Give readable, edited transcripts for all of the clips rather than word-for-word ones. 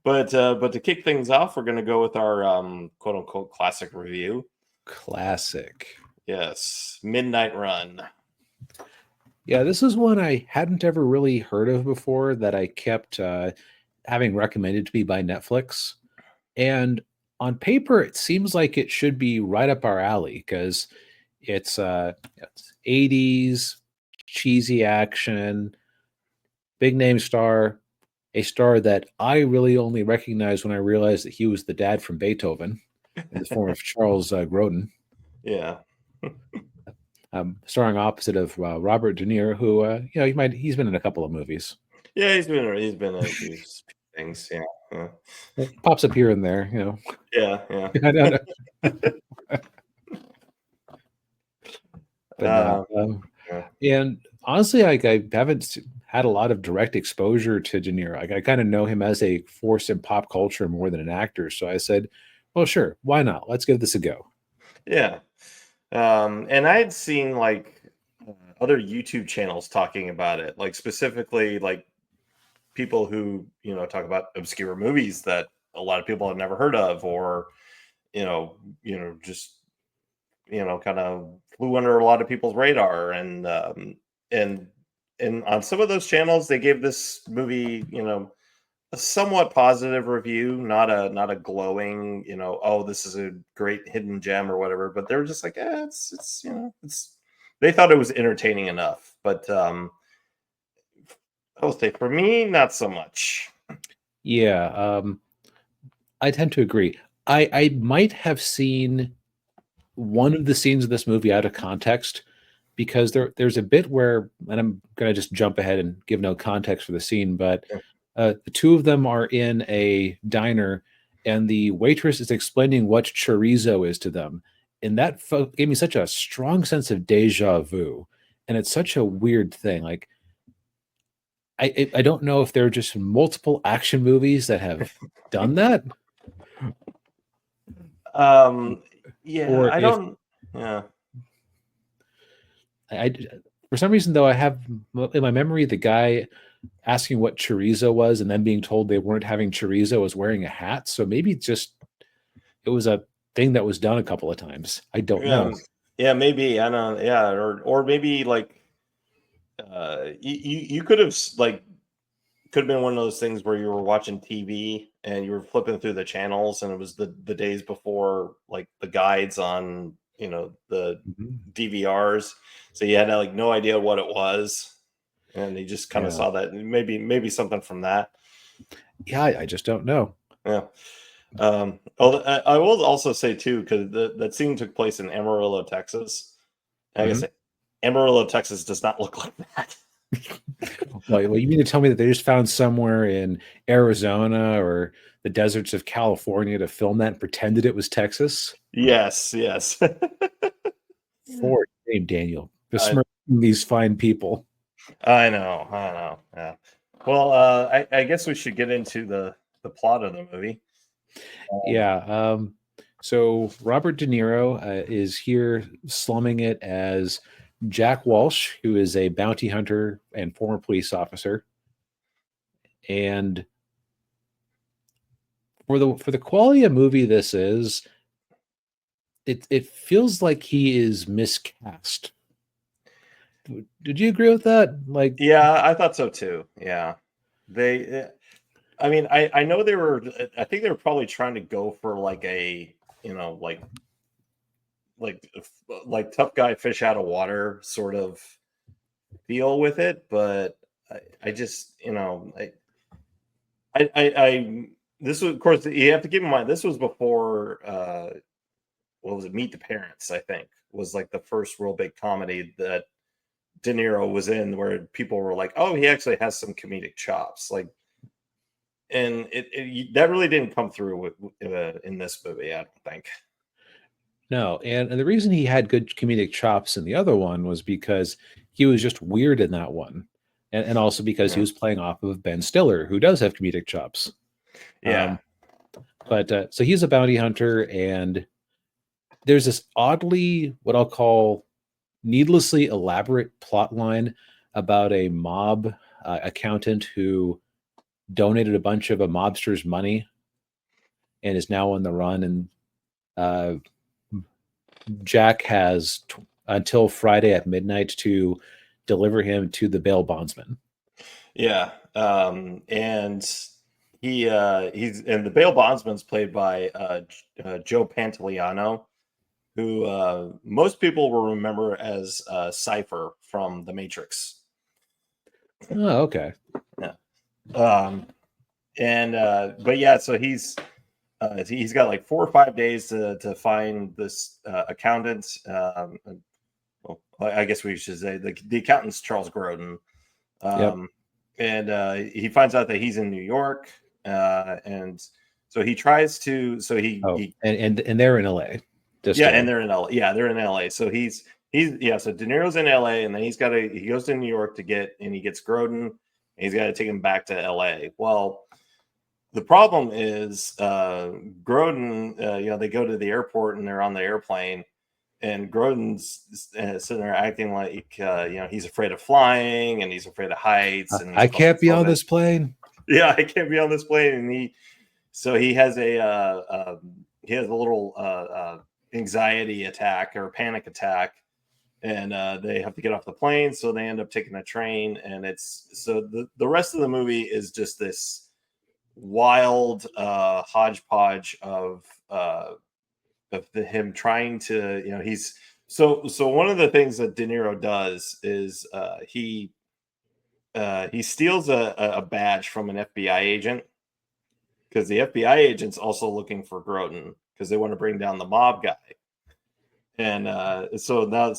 But to kick things off, we're going to go with our quote unquote classic review. Classic. Yes, Midnight Run. Yeah, this is one I hadn't ever really heard of before that I kept having recommended to me by Netflix. And on paper, it seems like it should be right up our alley because it's 80s, cheesy action, big name star, a star that I really only recognized when I realized that he was the dad from Beethoven in the form of Charles Grodin. Yeah. Starring opposite of Robert De Niro, who he's been in a couple of movies. Yeah, he's been in a few things. Yeah. It pops up here and there, you know. Yeah. I don't know. But no. Yeah. And honestly, I haven't had a lot of direct exposure to De Niro. I kind of know him as a force in pop culture more than an actor. So I said, well, sure, why not? Let's give this a go. Yeah. And I had seen like other YouTube channels talking about it, like specifically like people who, talk about obscure movies that a lot of people have never heard of, or, just, kind of flew under a lot of people's radar. And on some of those channels, they gave this movie, a somewhat positive review, not a glowing, oh, this is a great hidden gem or whatever, but they were just like, it's they thought it was entertaining enough. But I will say for me, not so much. Yeah, I tend to agree. I might have seen one of the scenes of this movie out of context because there's a bit where, and I'm going to just jump ahead and give no context for the scene, but the two of them are in a diner and the waitress is explaining what chorizo is to them. And that gave me such a strong sense of deja vu. And it's such a weird thing. Like, I don't know if there are just multiple action movies that have done that. Yeah, Or I if don't. Yeah. I for some reason though I have in my memory the guy asking what chorizo was and then being told they weren't having chorizo was wearing a hat. So maybe it was a thing that was done a couple of times. I don't know. Yeah, maybe. I don't know. Yeah, or maybe like you could have could have been one of those things where you were watching TV and you were flipping through the channels and it was the days before like the guides on, the DVRs. So you had like no idea what it was. And you just kind of saw that. Maybe something from that. Yeah, I just don't know. Yeah. I will also say too, because that scene took place in Amarillo, Texas. I guess Amarillo, Texas does not look like that. Well, you mean to tell me that they just found somewhere in Arizona or the deserts of California to film that and pretended it was Texas? Yes. For name Daniel, besmirching these fine people. I know. Yeah. Well, I guess we should get into the plot of the movie. Yeah. So Robert De Niro is here slumming it as Jack Walsh, who is a bounty hunter and former police officer. And for the quality of movie this is, it feels like he is miscast. Did you agree with that? Like, yeah, I thought so too. Yeah, I mean, I know they were. I think they were probably trying to go for like a, like tough guy fish out of water sort of feel with it, but I just, I this was, of course, you have to keep in mind this was before what was it, Meet the Parents, I think, was like the first real big comedy that De Niro was in, where people were like, oh, he actually has some comedic chops, like, and that really didn't come through in this movie, I don't think. No, and the reason he had good comedic chops in the other one was because he was just weird in that one, and also because he was playing off of Ben Stiller, who does have comedic chops. Yeah. But so he's a bounty hunter, and there's this oddly, what I'll call needlessly elaborate plot line about a mob accountant who donated a bunch of a mobster's money and is now on the run. And uh, Jack has until Friday at midnight to deliver him to the bail bondsman. Yeah, and the bail bondsman's played by Joe Pantoliano, who most people will remember as Cypher from The Matrix. Oh, okay. Yeah. But yeah, so he's got like 4 or 5 days to find this accountant. Well, I guess we should say the accountant's Charles Grodin. Yep. And he finds out that he's in New York, and so he tries to. So he and they're in LA. And they're in LA. Yeah, they're in LA. So he's So De Niro's in LA, and then he goes to New York he gets Grodin, and he's got to take him back to LA. Well, the problem is Grodin. They go to the airport and they're on the airplane, and Grodin's sitting there acting like he's afraid of flying and he's afraid of heights. And I can't be on this plane. Yeah, I can't be on this plane. And he has a little anxiety attack or panic attack, and they have to get off the plane. So they end up taking a train, and the rest of the movie is just this wild hodgepodge of him trying to, he's so one of the things that De Niro does is he steals a badge from an FBI agent, because the FBI agent's also looking for Grodin because they want to bring down the mob guy. And so De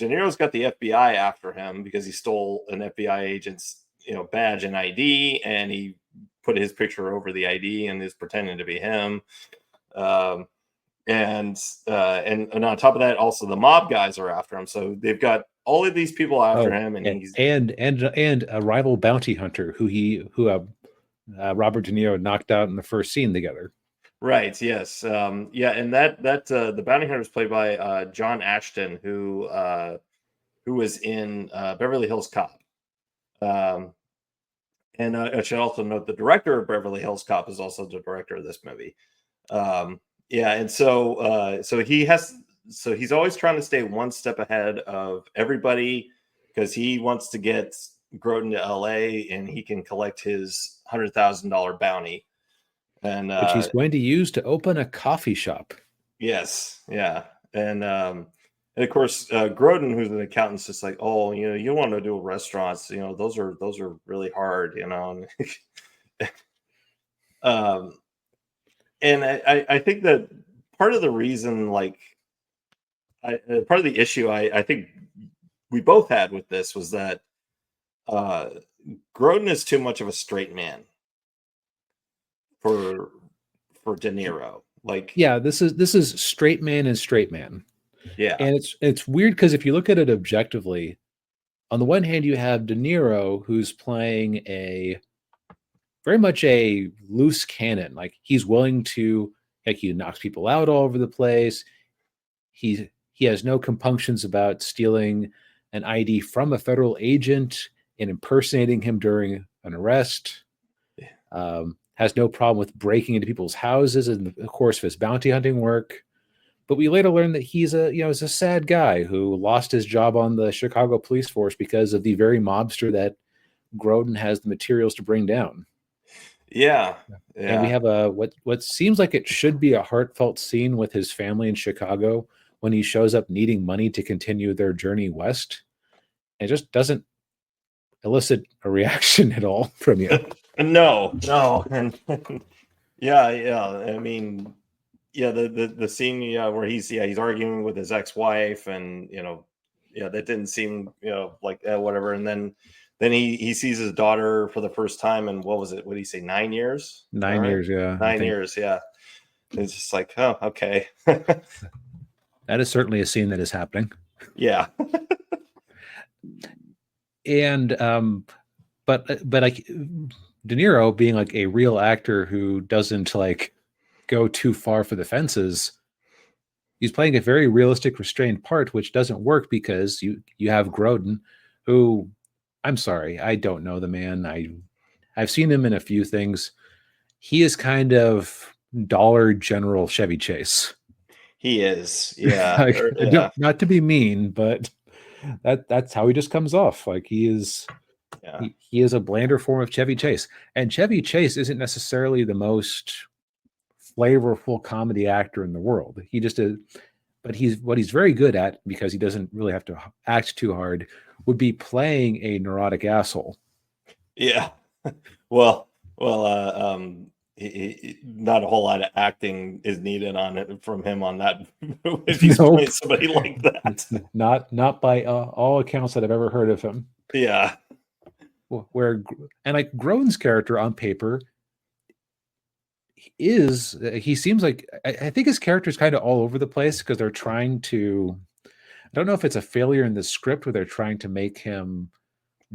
Niro's got the FBI after him because he stole an FBI agent's badge and ID, and he put his picture over the ID and is pretending to be him. And on top of that, also the mob guys are after him. So they've got all of these people after him, and a rival bounty hunter who Robert De Niro knocked out in the first scene together. Right. Yes. And that the bounty hunter is played by John Ashton, who was in Beverly Hills Cop. And I should also note the director of Beverly Hills Cop is also the director of this movie. And so he's always trying to stay one step ahead of everybody because he wants to get Grodin to LA and he can collect his $100,000 bounty, and which he's going to use to open a coffee shop. Yes, yeah, and of course Grodin, who's an accountant's just like, oh, you want to do restaurants, those are really hard, And I think that part of the reason, part of the issue I think we both had with this was that Grodin is too much of a straight man for De Niro. This is straight man and straight man. Yeah, and it's weird because if you look at it objectively, on the one hand you have De Niro, who's playing very much a loose cannon. Like, he's willing to, he knocks people out all over the place. He has no compunctions about stealing an ID from a federal agent and impersonating him during an arrest. Has no problem with breaking into people's houses in the course of his bounty hunting work. But we later learn that he's a sad guy who lost his job on the Chicago police force because of the very mobster that Grodin has the materials to bring down. Yeah. And we have what seems like it should be a heartfelt scene with his family in Chicago when he shows up needing money to continue their journey west. It just doesn't elicit a reaction at all from you. No. And yeah. I mean, the scene where he's arguing with his ex-wife, and that didn't seem like whatever. And then he sees his daughter for the first time, and what was it? What did he say? 9 years? 9 years, yeah. 9 years, yeah. It's just like, oh, okay. That is certainly a scene that is happening. Yeah. And but like De Niro being like a real actor who doesn't go too far for the fences, he's playing a very realistic, restrained part, which doesn't work because you have Grodin, who, I'm sorry, I don't know the man. I've seen him in a few things. He is kind of Dollar General Chevy Chase. He is, yeah, Like, yeah, not to be mean, but that's how he just comes off. Like he is. yeah, He is a blander form of Chevy Chase, and Chevy Chase isn't necessarily the most flavorful comedy actor in the world. He just is, but he's very good at, because he doesn't really have to act too hard, would be playing a neurotic asshole. yeah. Well, not a whole lot of acting is needed on it from him on that if he's Nope, playing somebody like that. not by all accounts that I've ever heard of him. Yeah, Where and like Grodin's character on paper is, he seems like, I think his character is kind of all over the place because they're trying to. I don't know if it's a failure in the script where they're trying to make him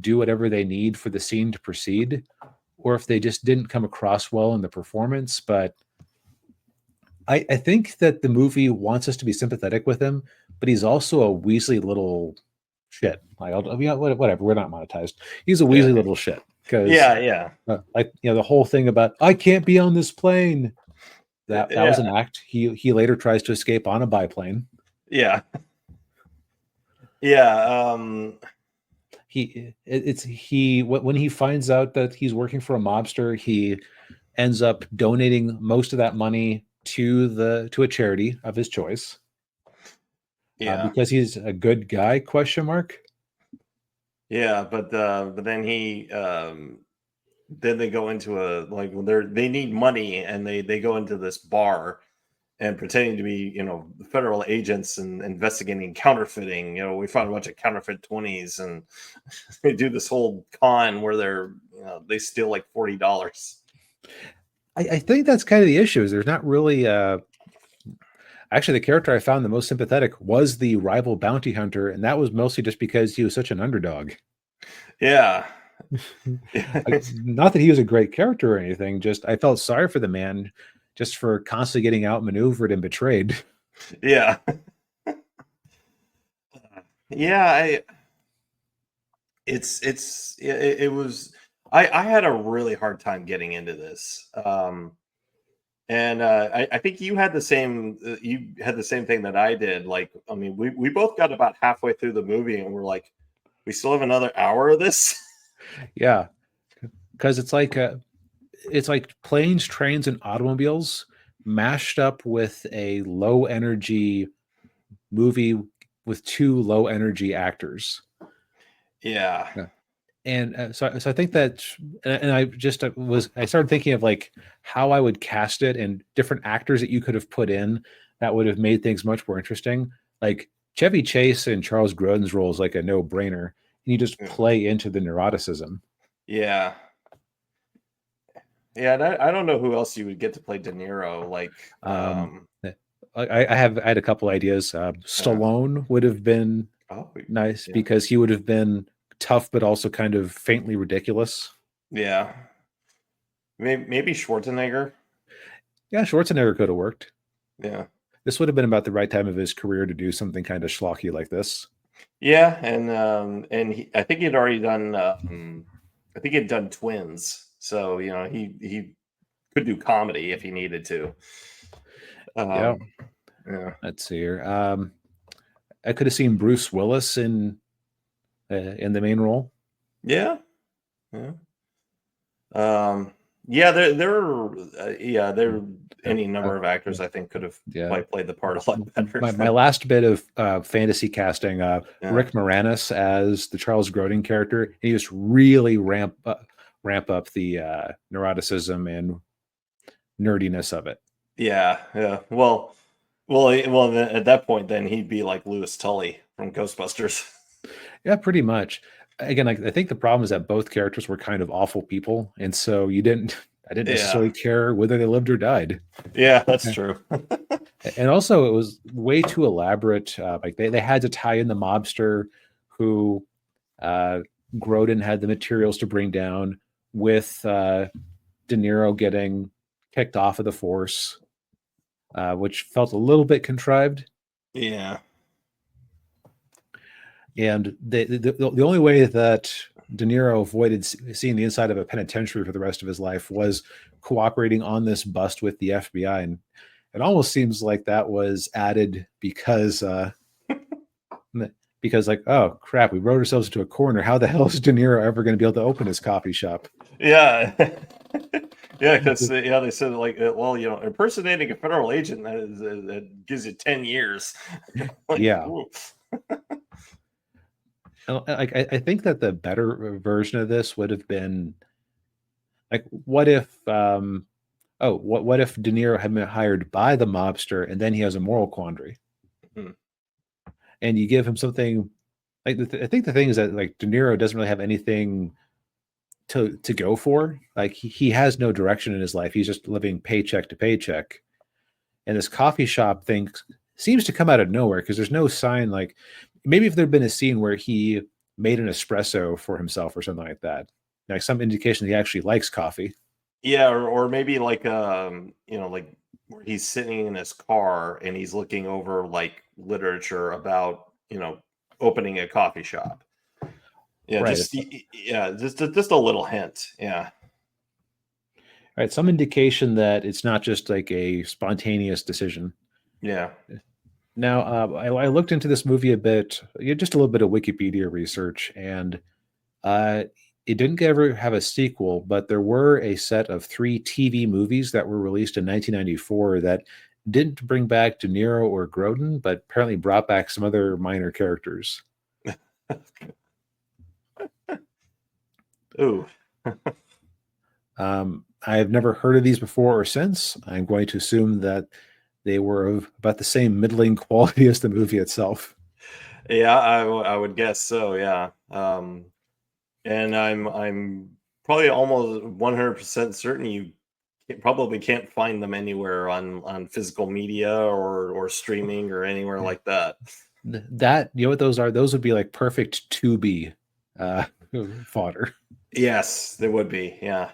do whatever they need for the scene to proceed, or if they just didn't come across well in the performance. But I think that the movie wants us to be sympathetic with him, but he's also a Weasley little shit. Like, whatever. We're not monetized. He's a yeah, Weasley little shit because, yeah. like, the whole thing about I can't be on this plane. That was Yeah, an act. He later tries to escape on a biplane. yeah, yeah. When he finds out that he's working for a mobster, he ends up donating most of that money to a charity of his choice, Yeah, because he's a good guy, question mark. yeah. But then then they go into a like they need money and they go into this bar and pretending to be federal agents and investigating counterfeiting. We found a bunch of counterfeit 20s, and they do this whole con where they steal like $40. I think that's kind of the issue, is there's not really actually, the character I found the most sympathetic was the rival bounty hunter, and that was mostly just because he was such an underdog. Yeah. Not that he was a great character or anything, just I felt sorry for the man just for constantly getting outmaneuvered and betrayed. Yeah. Yeah, it was. I had a really hard time getting into this. And I think you had the same thing that I did. Like, I mean, we both got about halfway through the movie and we're like, we still have another hour of this. Yeah, because it's like planes, trains, and automobiles mashed up with a low energy movie with two low energy actors. Yeah. Yeah. And so I think that, and I started thinking of like how I would cast it and different actors that you could have put in that would have made things much more interesting. Like Chevy Chase and Charles Grodin's role is like a no brainer, and you just play into the neuroticism. Yeah. Yeah, and I don't know who else you would get to play De Niro. Like, I had a couple ideas. Stallone would have been nice because he would have been tough, but also kind of faintly ridiculous. Yeah. Maybe Schwarzenegger. Yeah, Schwarzenegger could have worked. Yeah. This would have been about the right time of his career to do something kind of schlocky like this. Yeah, and I think he'd already done. I think he'd done Twins, so he could do comedy if he needed to. Yeah. Let's see here. I could have seen Bruce Willis in the main role. Yeah. Yeah. There any number of actors I think could have played the part a lot better. My last bit of fantasy casting, Rick Moranis as the Charles Grodin character, he just really ramp up the neuroticism and nerdiness of it. Yeah. Well, at that point, then he'd be like Louis Tully from Ghostbusters. Yeah, pretty much. Again, I think the problem is that both characters were kind of awful people, and so I didn't necessarily care whether they lived or died. Yeah, that's true. And also, it was way too elaborate. Like they had to tie in the mobster who Grodin had the materials to bring down, with De Niro getting kicked off of the force, which felt a little bit contrived. Yeah. And the only way that De Niro avoided seeing the inside of a penitentiary for the rest of his life was cooperating on this bust with the FBI. And it almost seems like that was added because like, oh crap, we wrote ourselves into a corner. How the hell is De Niro ever going to be able to open his coffee shop? Yeah. Yeah, because they said like, well, impersonating a federal agent that gives you 10 years. Like, yeah. ooh. I think that the better version of this would have been like, what if what if De Niro had been hired by the mobster and then he has a moral quandary, and you give him something like I think the thing is that like De Niro doesn't really have anything to go for. Like he has no direction in his life. He's just living paycheck to paycheck, and this coffee shop thing seems to come out of nowhere because there's no sign. Like maybe if there'd been a scene where he made an espresso for himself or something like that, like some indication he actually likes coffee. Yeah, or maybe like like where he's sitting in his car and he's looking over like literature about opening a coffee shop. Yeah, Right. just a little hint. Yeah. Right. Some indication that it's not just like a spontaneous decision. Yeah. Now, I looked into this movie a bit, just a little bit of Wikipedia research, and it didn't ever have a sequel, but there were a set of 3 TV movies that were released in 1994 that didn't bring back De Niro or Grodin, but apparently brought back some other minor characters. Ooh. I've never heard of these before or since. I'm going to assume that they were of about the same middling quality as the movie itself. Yeah, I would guess so. Yeah. And I'm probably almost 100% certain you probably can't find them anywhere on physical media or streaming or anywhere like that. That, you know what those are? Those would be like perfect Tubi fodder. Yes, they would be. Yeah.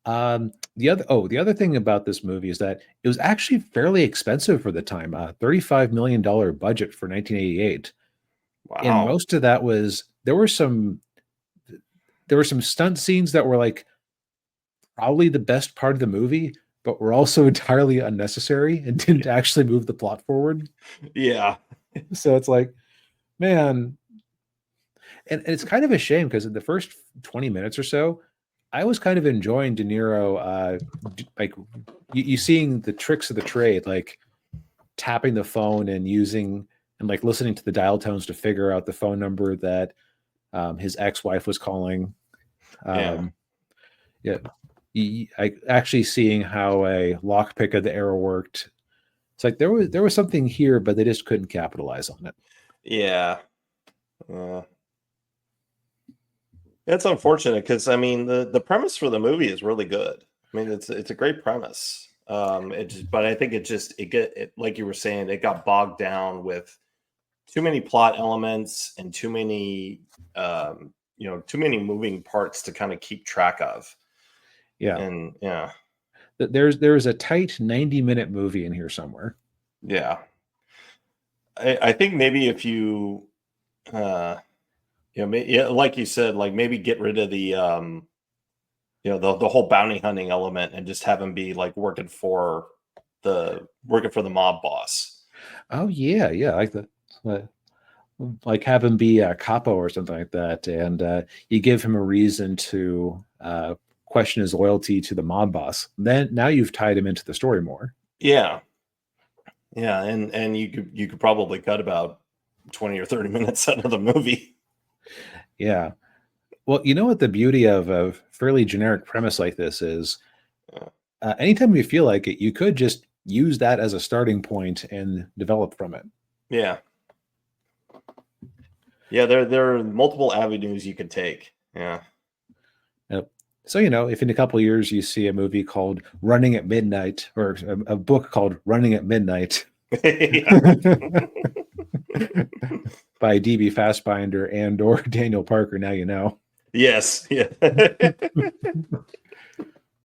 The other thing about this movie is that it was actually fairly expensive for the time. $35 million budget for 1988. And Wow. most of that was there were some stunt scenes that were like probably the best part of the movie, but were also entirely unnecessary and didn't actually move the plot forward. Yeah. So it's like, man, and it's kind of a shame because in the first 20 minutes or so, I was kind of enjoying De Niro, like you seeing the tricks of the trade, like tapping the phone and using and like listening to the dial tones to figure out the phone number that his ex-wife was calling. Yeah, actually seeing how a lockpick of the arrow worked. It's like there was something here, but they just couldn't capitalize on it. Yeah. It's unfortunate because I mean the premise for the movie is really good. I mean it's a great premise. But I think like you were saying, it got bogged down with too many plot elements and too many too many moving parts to kind of keep track of. Yeah. And yeah. There's a tight 90-minute movie in here somewhere. Yeah. I think maybe if you like you said, like maybe get rid of the the whole bounty hunting element and just have him be like working for the mob boss. Oh yeah, like have him be a capo or something like that, and you give him a reason to question his loyalty to the mob boss. Then now you've tied him into the story more. Yeah, and you could probably cut about 20 or 30 minutes out of the movie. Yeah. Well, you know what the beauty of a fairly generic premise like this is? Anytime you feel like it, you could just use that as a starting point and develop from it. Yeah. Yeah, there are multiple avenues you can take. Yeah. Yep. So, if in a couple of years you see a movie called Running at Midnight or a book called Running at Midnight by D.B. Fassbinder and or Daniel Parker, now you know. Yes. Yeah.